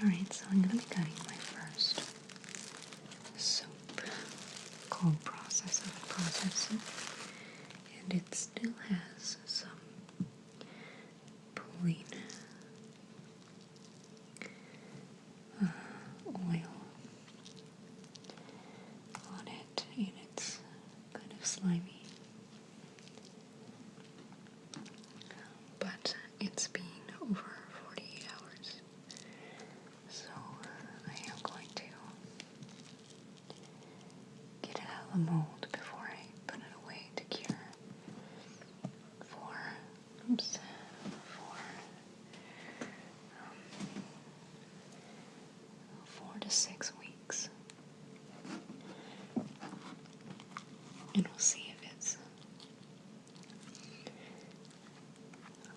Alright, so I'm going to be cutting my first soap, cold process oven processor, and it still has some pooling oil on it, and it's kind of slimy, but it's been over 48 hours, so I am going to get it out of the mold before I put it away to cure for 4 to 6 weeks, and we'll see if it's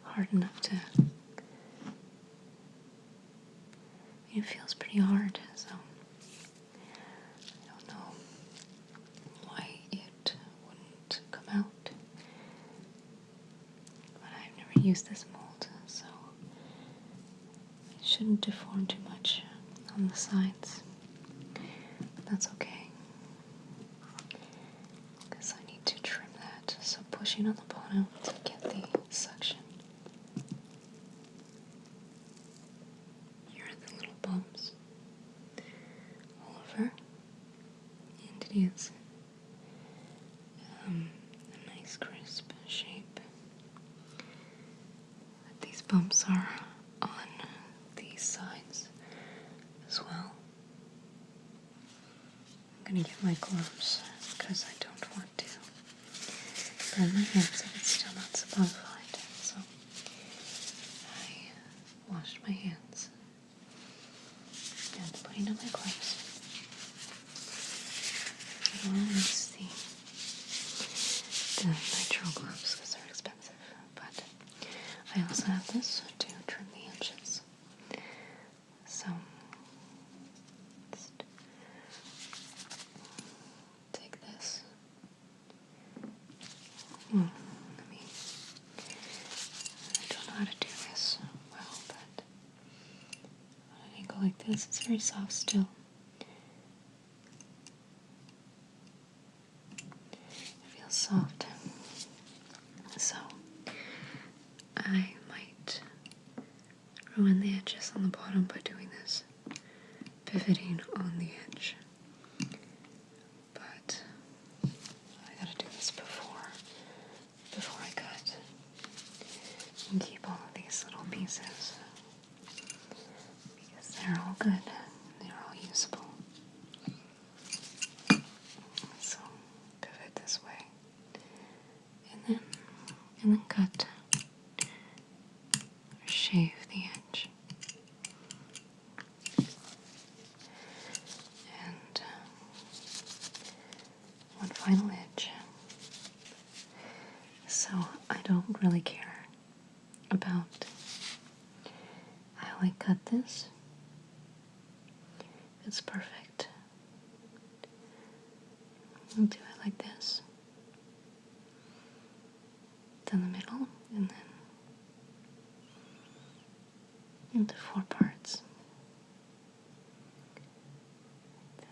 hard enough to. It feels pretty hard, so I don't know why it wouldn't come out. But I've never used this mold, so it shouldn't deform too much on the sides. But that's okay, because I need to trim that. So pushing on the bottom to get the suction. Here are the little bumps all over, and it is a nice crisp shape. But these bumps are on these sides as well. I'm gonna get my gloves because I don't want to burn my hands if it's still not solidified. So I washed my hands and putting on my gloves. I don't want to use the nitrile gloves because they're expensive, but I also have this to trim the edges. So just take this. I don't know how to do this well, but on an angle like this, it's very soft still. It feels soft. So I might ruin the edges on the bottom by doing this, pivoting on the edge. But I gotta do this before I cut and keep all of these little pieces because they're all good, they're all usable. So pivot this way and then cut or shave the edge. And one final edge. So I don't really care about how I cut this. It's perfect. I'll do it like this. Down the middle, and then into 4 parts. Like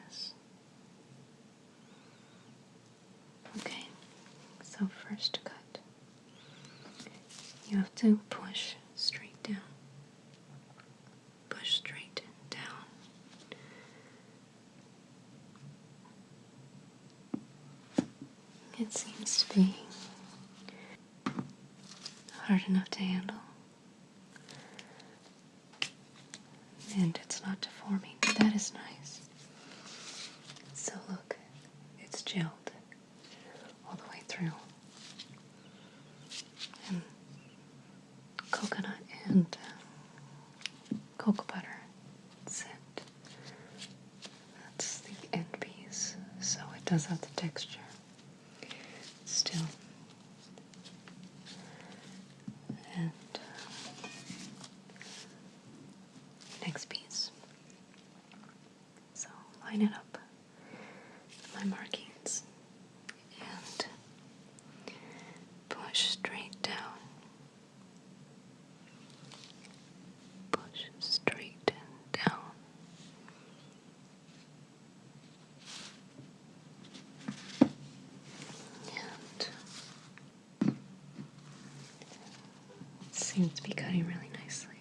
this. Okay, so first cut. You have to push straight down. Push straight down. It seems to be hard enough to handle. And it's not deforming. That is nice. So look, it's gelled all the way through. And coconut and cocoa butter scent. That's the end piece. So it does have the texture. Still. And next piece. So line it up with my markings and push straight down. Push straight down. seems to be cutting really nicely.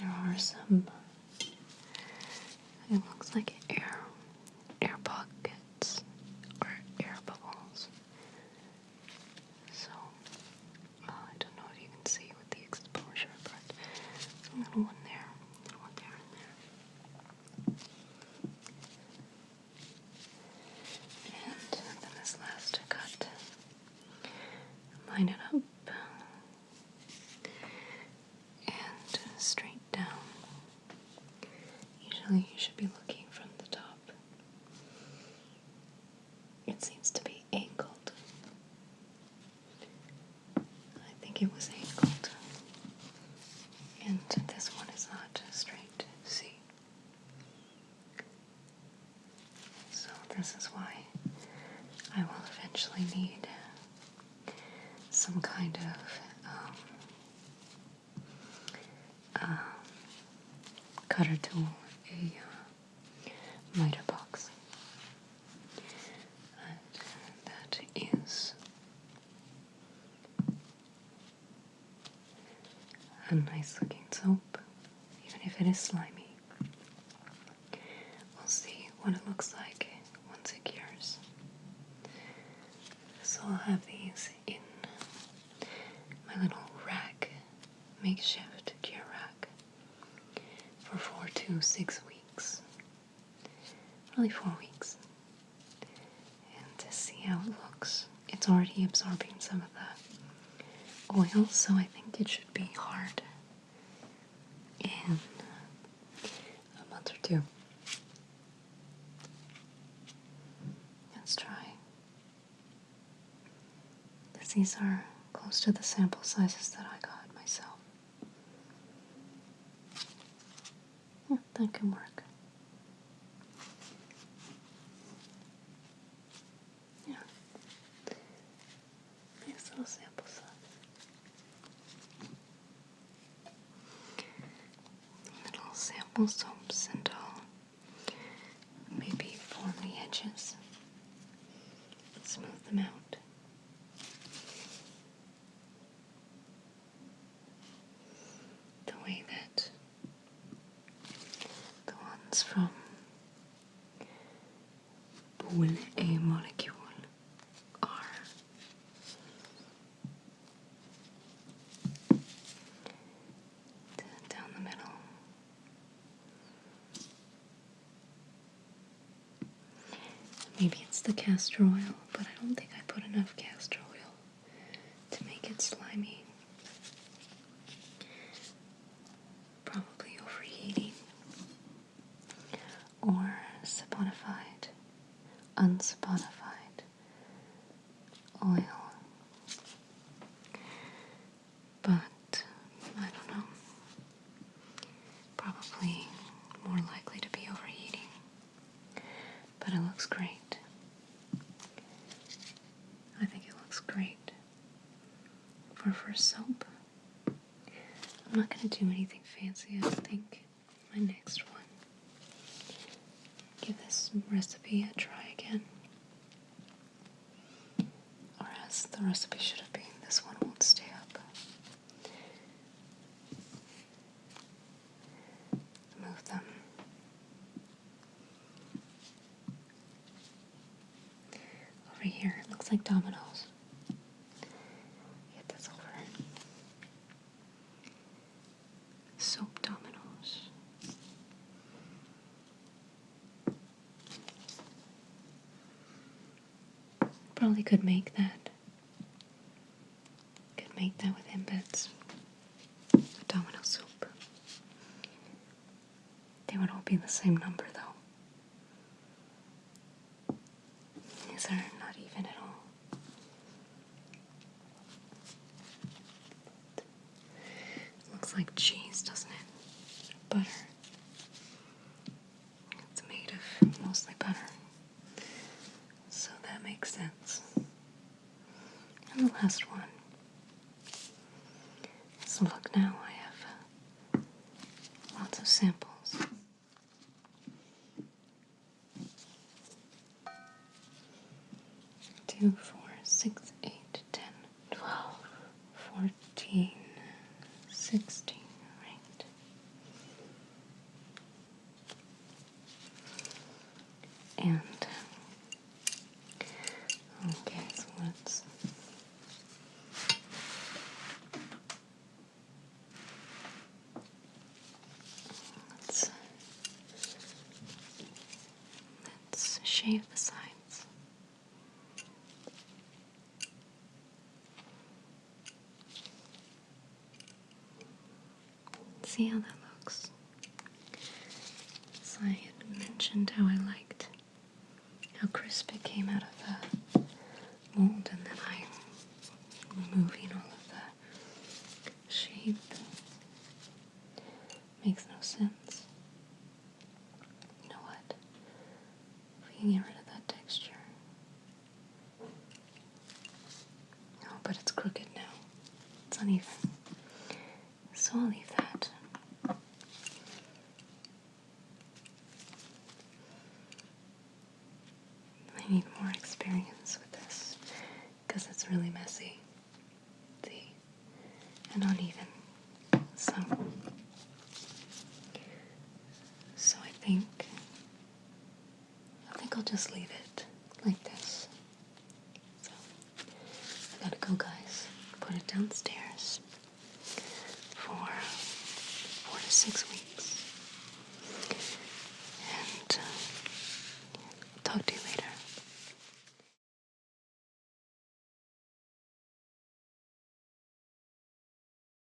There are some, it looks like air pockets or air bubbles. So, I don't know if you can see with the exposure, but there's a little one there, and there. And then this last cut, line it up and straight down. Usually you should be looking from the top. It seems to be angled. I think it was angled. And this one is not straight. See? So this is why I will eventually need some kind of cutter tool, a miter box. And that is a nice looking soap, even if it is slimy. We'll see what it looks like once it cures. So I'll have these in my little rack, makeshift cure rack, for 4 to 6 weeks. Probably 4 weeks. And to see how it looks. It's already absorbing some of the oil, so I think it should be hard in a month or 2. Let's try. These are close to the sample sizes that I got myself. Yeah, that can work. Yeah. Nice little sample size. Little sample soaps and all. Maybe form the edges. Smooth them out. The way that the ones from Boule et Molecule are. Down the middle. Maybe it's the castor oil, but I don't think I put enough castor oil to make it slimy. Probably overheating. Or saponified, unsaponified oil. But I don't know. Probably more likely to be overheating. But it looks great. I think it looks great for first soap. I'm not going to do anything fancy, I don't think. My next one. Give this recipe a try again. Or as the recipe should have been, this one won't stay up. Move them. Over here, it looks like dominoes. Get this over. Soap dominoes. Probably could make that. Could make that with embeds. Domino soap. They would all be the same number though. These are not even at all. It looks like cheese, doesn't it? Butter. It's made of mostly butter. So that makes sense. And the last one. So look now, I have lots of samples. 2, 4, 6, 8, 10, 12, 14, 16, right? And, okay, so let's shave the sides. See how that looks? So I had mentioned how I liked how crisp it came out of the mold, and then I'm removing all of the shape. Makes no sense. You know what? We can get rid of that texture. Oh, but it's crooked now. It's uneven. So I'll leave that. I need more experience with this because it's really messy. See? And uneven. So I think I'll just leave it like this. So I gotta go, guys. Put it downstairs for 4 to 6 weeks.